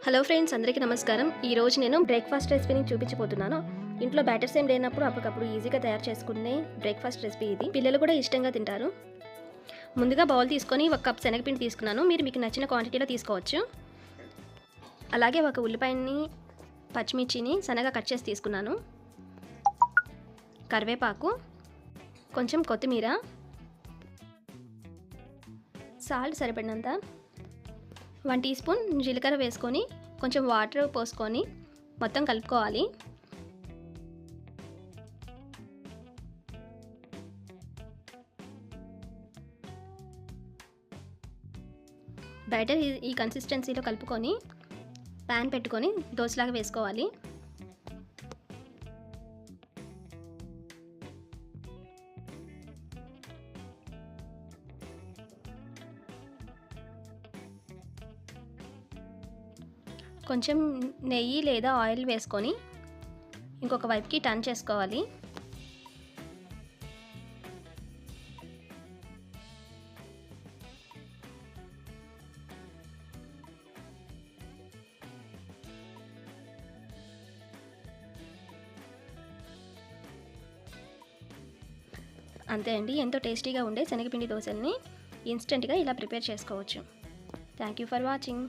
Hello friends, అందరికీ నమస్కారం. ఈరోజు నేను బ్రేక్ఫాస్ట్ రెసిపీని చూపించబోతున్నాను. ఇంట్లో బ్యాటర్స్ ఏం లేనప్పుడు అప్పటికప్పుడు ఈజీగా తయారు చేసుకునే బ్రేక్ఫాస్ట్ రెసిపీ ఇది. పిల్లలు కూడా ఇష్టంగా తింటారు. ముందుగా బౌల్ తీసుకొని 1 కప్ శనగపిండి తీసుకున్నాను. మీకు నచ్చిన క్వాంటిటీలో తీసుకోవచ్చు. అలాగే 1 ఉల్లిపాయని, పచ్చిమిర్చిని సన్నగా కట్ చేసి తీసుకున్నాను. కరివేపాకు, కొంచెం కొత్తిమీర, సాల్ట్ సరిపడినంత, 1 టీ స్పూన్ జీలకర్ర వేసుకొని కొంచెం వాటర్ పోసుకొని మొత్తం కలుపుకోవాలి. బ్యాటర్ ఈ కన్సిస్టెన్సీలో కలుపుకొని ప్యాన్ పెట్టుకొని దోశలాగా వేసుకోవాలి. కొంచెం నెయ్యి లేదా ఆయిల్ వేసుకొని ఇంకొక వైపుకి టర్న్ చేసుకోవాలి. అంతే అండి, ఎంతో టేస్టీగా ఉండే శనగపిండి దోశల్ని ఇన్స్టెంట్గా ఇలా ప్రిపేర్ చేసుకోవచ్చు. Thank you for watching.